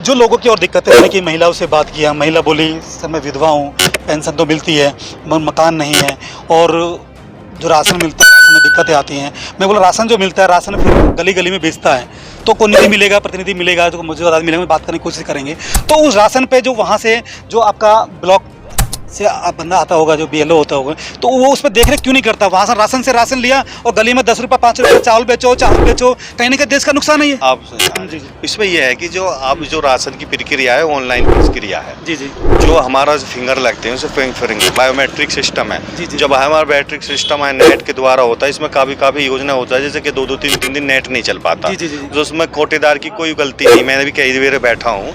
जो लोगों की और दिक्कतें हैं कि महिलाओं से बात किया, महिला बोली सर मैं विधवा हूँ, पेंशन तो मिलती है, मकान नहीं है और जो राशन मिलता है राशन में दिक्कतें आती हैं। मैं बोला राशन जो मिलता है राशन फिर गली गली में बेचता है तो कोई निधि मिलेगा, प्रतिनिधि मिलेगा, जो मुझे आदमी मिलेगा, बात करने की कोशिश करेंगे। तो उस राशन पे जो वहाँ से जो आपका ब्लॉक से बंदा आता होगा, जो BLO होता होगा, तो वो उस पर देख रेख क्यों नहीं करता? वहाँ से राशन लिया और गली में 10 रुपये 5 रुपये चावल बेचो, चावल बेचो, कहीं ना कहीं देश का नुकसान ही है। आप इसमें यह है कि जो आप जो राशन की प्रक्रिया है ऑनलाइन प्रक्रिया है। जी जी। जो हमारा फिंगर लगते हैं उसे फिंगर बायोमेट्रिक सिस्टम है। जी जी। जब हमारा बायोमेट्रिक सिस्टम है नेट के द्वारा होता है, इसमें काफ़ी योजना होता है जैसे कि 2-2 3-3 दिन नेट नहीं चल पाता। जी जी जी। जो उसमें कोटेदार की कोई गलती नहीं, मैंने भी कई बार बैठा हूँ,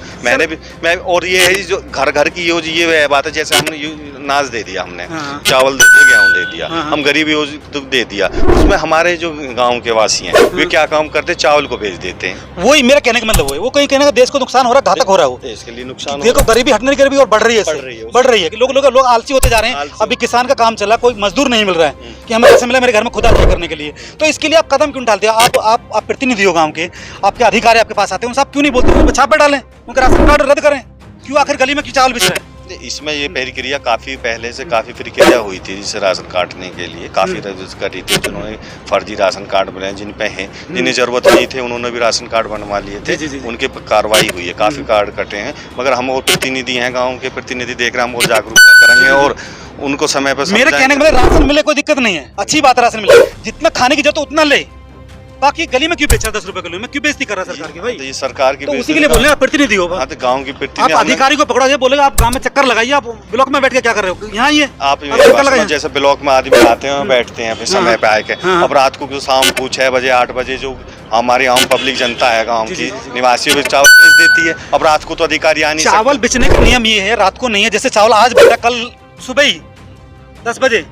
मैं और ये है जो घर की ये बात है, जैसे हमने नाज दे दिया, हमने चावल दे दिया, गेहूँ दे दिया, हम गरीब योजना दे दिया, उसमें हमारे जो गाँव के वासी हैं वे क्या काम करते, चावल को बेच देते हैं। वही मेरा कहने का मतलब वो कहीं कहने का देश को नुकसान हो रहा है, घातक हो रहा है। वो देश के लिए नुकसान देखो गरीबी हटने की गरीबी और बढ़ रही है कि लोग आलसी होते जा रहे हैं। अभी किसान का काम चला, कोई मजदूर नहीं मिल रहा है कि हमें पैसे मिला मेरे घर में खुदा खड़ी करने के लिए, तो इसके लिए आप कदम क्यों डालते हो? आप प्रतिनिधि हो गाँव के, आपके अधिकारी आपके पास आते हैं, आप क्यों नहीं बोलते उन पर छापे डालें, उनका राशन कार्ड रद्द करें? क्यों आखिर गली में क्यों चावल बिछ रहे हैं? इसमें ये प्रक्रिया काफ़ी पहले से काफ़ी प्रक्रिया हुई थी, जिसे राशन काटने के लिए काफ़ी रजिस्टर करी थी, जिन्होंने फर्जी राशन कार्ड बनाए, जिन पे हैं जिन्हें ज़रूरत नहीं थे उन्होंने भी राशन कार्ड बनवा लिए थे। उनके कार्रवाई हुई है, काफ़ी कार्ड कटे हैं, मगर हम और प्रतिनिधि हैं, गाँव के प्रतिनिधि देख रहे हैं, हम और जागरूकता करेंगे और उनको समय पर। मेरे कहने का राशन मिले कोई दिक्कत नहीं है, अच्छी बात है राशन मिले, जितना खाने की जरूरत उतना ले, बाकी गली में क्यों बेच रहा 10 रुपए किलो में, क्यों बेइज्जती कर रहा सरकार की? भाई तो ये सरकार की, तो उसी के लिए बोल रहे हैं, आप प्रतिनिधि हो, तो गाँव की प्रतिनिधि। आप अधिकारी को पकड़ो, ये बोलेगा आप गांव में चक्कर लगाइए, आप ब्लॉक में बैठ के क्या कर रहे हो? यहाँ ये आप जैसे ब्लॉक में आदमी आते हैं बैठते हैं फिर समय पे आके, अब रात को शाम को 6 बजे 8 बजे जो हमारी आम पब्लिक जनता है गाँव की निवासियों में चावल बेच देती है। अब रात को तो अधिकारी आने, चावल बेचने का नियम ये है, रात को नहीं है। जैसे चावल आज बेचा, कल सुबह ही 10 बजे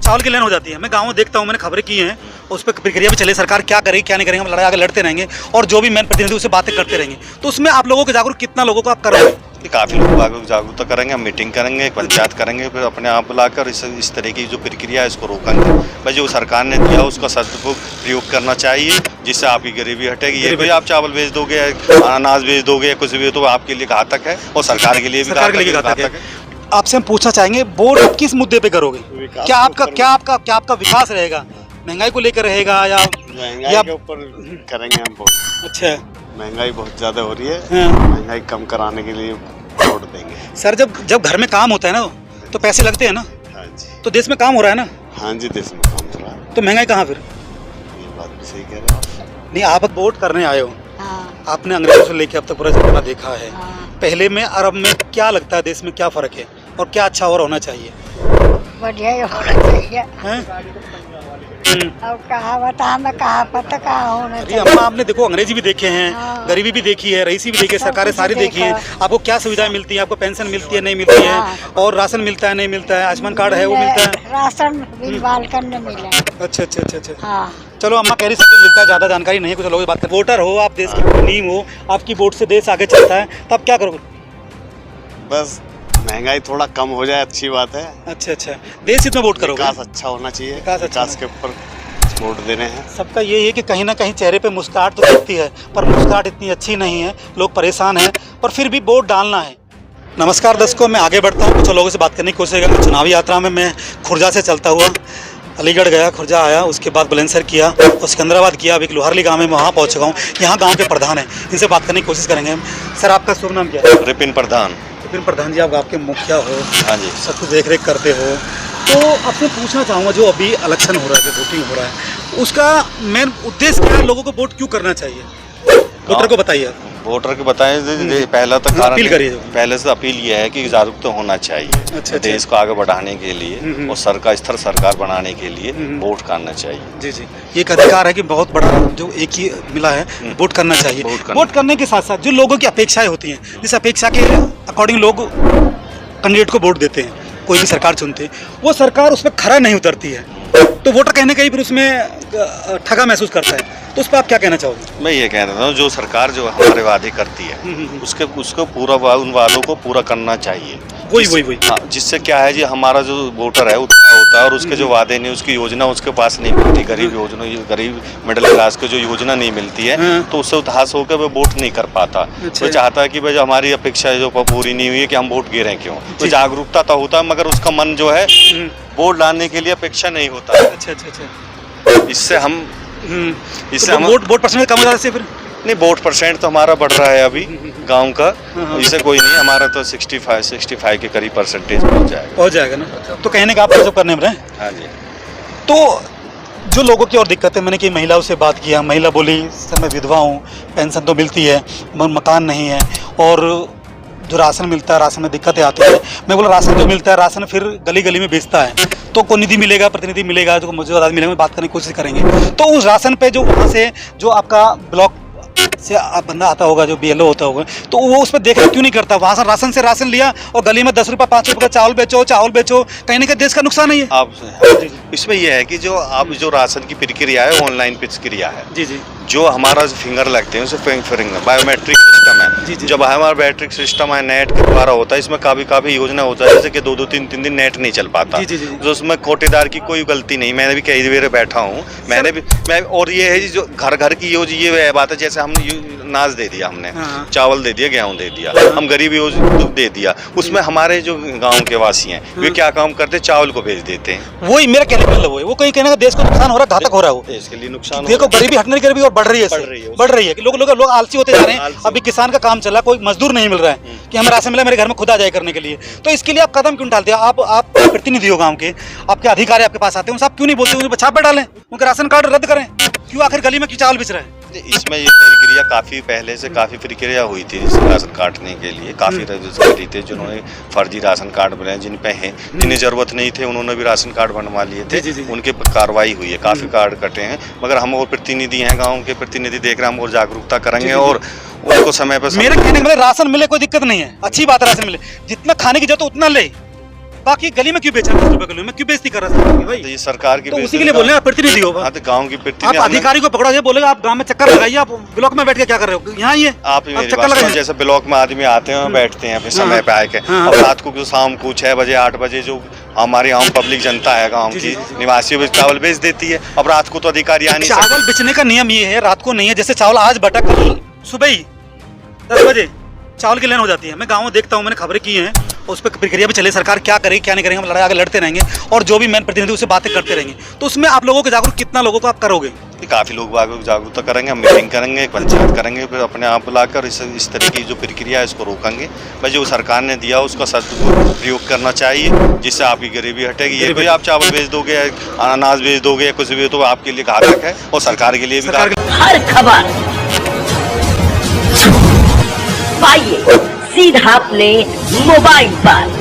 चावल की लेन हो जाती है। मैं गाँव में देखता हूँ, मैंने खबरें की हैं, उस पर प्रक्रिया भी चले, सरकार क्या करेगी क्या नहीं करेंगे, हम लड़ाई आगे लड़ते रहेंगे और जो भी मेन प्रतिनिधि उससे बातें करते रहेंगे। तो उसमें आप लोगों को जागरूक कितना लोगों को आप कर रहे हैं? काफ़ी लोग जागरूकता करेंगे, हम मीटिंग करेंगे, पंचायत करेंगे, फिर अपने आप बुलाकर इस तरह की जो प्रक्रिया है इसको रोकेंगे। भाई जो सरकार ने दिया उसका सदुपयोग प्रयोग करना चाहिए, जिससे आपकी गरीबी हटेगी। ये भाई आप चावल बेच दोगे, अनाज बेच दोगे, कुछ भी, तो आपके लिए घातक है और सरकार के लिए भी घातक है। आपसे हम पूछना चाहेंगे, वोट किस मुद्दे पे करोगे? क्या आपका विकास रहेगा? महंगाई को लेकर रहेगा या महंगाई के ऊपर करेंगे हम वोट? अच्छा, महंगाई बहुत ज्यादा हो रही है, महंगाई कम कराने के लिए वोट देंगे। सर जब घर में काम होता है ना तो पैसे लगते हैं ना। हाँ जी। तो देश में काम हो रहा है ना। हाँ जी, देश में काम हो रहा है, तो महंगाई कहाँ फिर? ये बात भी सही कह रहे हैं। नहीं, आप वोट करने आए हो, आपने अंग्रेजों से लेके अब तक पूरा जमाना देखा है, पहले में और अब में क्या लगता है देश में क्या फर्क है और क्या अच्छा और होना चाहिए? बढ़िया ही होना चाहिए। अब कहा बता, मैं कहा पता कहा होना चाहिए। अम्मा आपने देखो अंग्रेजी भी देखे हैं, गरीबी भी देखी है, रईसी भी देखी है, सरकारें सारी देखी है। आपको क्या सुविधाएं मिलती है? आपको पेंशन मिलती है नहीं मिलती है, और राशन मिलता है नहीं मिलता है, आयुष्मान कार्ड है वो मिलता है, राशन बिल बाल करने मिले। अच्छा अच्छा अच्छा अच्छा। हाँ। चलो अम्मा कह रही सब कुछ मिलता है, ज़्यादा जानकारी नहीं है, कुछ लोग बात कर। वोटर हो आप, देश की नींव हो, आपकी वोट से देश आगे चलता है, तब क्या करोगे? बस महंगाई थोड़ा कम हो जाए, अच्छी बात है। अच्छा अच्छा, देश हित में वोट करोगे? विकास अच्छा होना चाहिए, विकास के ऊपर वोट देने हैं। सबका यही है कि कहीं ना कहीं चेहरे पे मुस्कुराहट तो दिखती है, पर मुस्कुराहट इतनी अच्छी नहीं है, लोग परेशान हैं, पर फिर भी वोट डालना है। नमस्कार दर्शकों, मैं आगे बढ़ता हूँ, कुछ लोगों से बात करने की कोशिश करूँगा। चुनावी यात्रा में मैं खुर्जा से चलता हुआ अलीगढ़ गया, खुर्जा आया, उसके बाद बुलंदशहर किया और सिकंदराबाद किया, अब एक लोहारली गाँव में वहाँ पहुँच चुका हूँ। यहाँ गाँव के प्रधान हैं, इनसे बात करने की कोशिश करेंगे। सर आपका शुभ नाम क्या है? रिपिन प्रधान। रिपिन प्रधान जी, आप गाँव के मुखिया हो? हाँ जी। सब कुछ देख रेख करते हो, तो आपसे पूछना चाहूँगा, जो अभी इलेक्शन हो रहा है, जो वोटिंग हो रहा है, उसका मेन उद्देश्य क्या है? लोगों को वोट क्यों करना चाहिए? वोटर को बताइए। वोटर को बताएं, पहला तो कारण पहले से अपील ये है कि जागरूक तो होना चाहिए। अच्छा, देश को आगे बढ़ाने के लिए और सरकार बनाने के लिए वोट करना चाहिए। जी जी, ये एक अधिकार है कि बहुत बड़ा जो एक ही मिला है, वोट करना चाहिए। वोट करने के साथ साथ जो लोगों की अपेक्षाएं होती हैं, जिस अपेक्षा के अकॉर्डिंग लोग कैंडिडेट को वोट देते हैं, कोई भी सरकार चुनते हैं, वो सरकार उस पर खरा नहीं उतरती है, तो वोटर कहने कहीं फिर उसमें ठगा महसूस करता है। तो उस पर आप क्या कहना चाहोगे? मैं ये कह रहा हूँ जो सरकार जो हमारे वादे करती है उसको पूरा उन वादों को पूरा करना चाहिए। वही हाँ, जिससे क्या है जी हमारा जो वोटर है उत्साह होता है और उसके जो वादे नहीं उसकी योजना उसके पास नहीं मिलती, गरीब मिडिल क्लास को जो योजना नहीं मिलती है तो उससे उदास होकर वो वोट नहीं कर पाता। वो चाहता है कि भाई हमारी अपेक्षा जो पूरी नहीं हुई है कि हम वोट गिरें क्यों। तो जागरूकता तो होता है मगर उसका मन जो है वोट डालने के लिए अपेक्षा नहीं होता है। अच्छा। इससे हम तो वोट परसेंट कम हो जाता है फिर? नहीं, वोट परसेंट तो हमारा बढ़ रहा है अभी गांव का, इससे कोई नहीं, हमारा तो 65 के करीब परसेंटेज पहुंच जाएगा ना। तो कहने का आप जो करने में रहे। हाँ जी। तो जो लोगों की और दिक्कतें, मैंने कई महिलाओं से बात किया, महिला बोली सर मैं विधवा हूँ, पेंशन तो मिलती है मगर मकान नहीं है, और जो राशन मिलता है राशन में दिक्कतें आती है। मैं बोला राशन जो मिलता है राशन फिर गली गली में बेचता है, तो कोई निधि मिलेगा, प्रतिनिधि मिलेगा, जो मुझे आदमी मिलेगा, बात करने की कोशिश करेंगे। तो उस राशन पे जो वहाँ से जो आपका ब्लॉक से बंदा आता होगा, जो BLO होता होगा, तो वो उस पर देख क्यों नहीं करता? वहाँ से राशन लिया और गली में 10 रुपये 5 रुपये का चावल बेचो, कहीं ना कहीं देश का नुकसान नहीं है। आप इसमें यह है कि जो आप जो राशन की प्रक्रिया है ऑनलाइन प्रक्रिया है जी। जो हमारा फिंगर लगते हैं उसे फिंगर बायोमेट्रिक सिस्टम है। जब हमारा बैट्रिक सिस्टम है नेट के द्वारा होता है, इसमें काफी योजना होता है, जैसे कि 2 3 दिन नेट नहीं चल पाता, तो उसमें कोटेदार की कोई गलती नहीं। मैंने भी कई बार बैठा हूँ, मैं और ये है जो घर की ये बात है, जैसे हमने अनाज दे दिया, हमने चावल दे दिया, गेहूं दे दिया, हम गरीब योजना दे दिया, उसमें हमारे जो गाँव के वासी हैं वे क्या काम करते, चावल को बेच देते हैं। वही मेरा कहने का मतलब वो कहीं कहने का देश को नुकसान हो रहा है, घातक हो रहा है, वो देश के लिए नुकसान। देखो गरीबी हटने की गरीबी और बढ़ रही है कि लोग आलसी होते जा रहे हैं। अभी किसान का काम चल रहा है, कोई मजदूर नहीं मिल रहा है कि हमें राशन मिला मेरे घर में खुद आ जाए करने के लिए। तो इसके लिए आप कदम क्यों डालते हैं? आप प्रतिनिधि हो गाँव के, आपके अधिकारी आपके पास आते हैं, आप क्यों नहीं बोलते उनको छापे डालें, उनके राशन कार्ड रद्द करें? क्यों आखिर गली में क्यों चावल बेच रहे हैं? इसमें ये प्रक्रिया काफ़ी पहले से प्रक्रिया हुई थी राशन काटने के लिए, काफ़ी रजिस्ट्री थे जिन्होंने फर्जी राशन कार्ड बनाए, जिन पे हैं जिन्हें ज़रूरत नहीं थे उन्होंने भी राशन कार्ड बनवा लिए थे, उनके पर कार्रवाई हुई है, काफ़ी कार्ड कटे हैं। मगर हम और प्रतिनिधि हैं, गाँव के प्रतिनिधि देख रहे हैं, हम और जागरूकता करेंगे और उनको समय पर मेरे कहने का मतलब राशन मिले कोई दिक्कत नहीं है, अच्छी बात है, राशन मिले, जितना खाने की जरूरत उतना ले, बाकी गली में क्यों बेच रहा है? 10 रुपए किलो में क्यों बेइज्जती कर रहा है भाई? तो ये सरकार की, तो उसी के लिए बोल रहे हैं प्रतिनिधि हो। हाँ, तो गांव की प्रतिनिधि, आप अधिकारी को पकड़ो, ये बोलेगा आप गांव में चक्कर लगाइए, आप ब्लॉक में बैठ के क्या कर रहे हो? यहाँ ही है आप चक्कर लगाइए। जैसे ब्लॉक में आदमी आते हैं बैठते हैं अपने समय पे आके, और रात को शाम को 6 बजे 8 बजे जो हमारी आम पब्लिक जनता है गाँव की निवासी चावल बेच देती है। अब रात को तो अधिकारी आने, चावल बेचने का नियम ये है, रात को नहीं है। जैसे चावल आज बटा, कल सुबह ही 10 बजे चावल की लाइन हो जाती है। मैं गाँव में देखता हूँ, मैंने खबरें की हैं, उस पर प्रक्रिया भी चले, सरकार क्या करेगी क्या नहीं करेंगे, हम लड़ाई आगे लड़ते रहेंगे और जो भी मैन प्रतिनिधि उससे बातें करते रहेंगे। तो उसमें आप लोगों को जागरूक, कितना लोगों को आप करोगे? काफ़ी लोग जागरूकता करेंगे, हम मीटिंग करेंगे, पंचायत करेंगे, फिर अपने आप बुलाकर इस तरह की जो प्रक्रिया है इसको रोकेंगे। भाई जो सरकार ने दिया उसका सदुपयोग करना चाहिए, जिससे आपकी गरीबी हटेगी। ये भाई आप चावल बेच दोगे, अनाज बेच दोगे, कुछ भी, तो आपके लिए घातक है और सरकार के लिए भी घातक है। हर खबर पाइए सीधा अपने मोबाइल पर।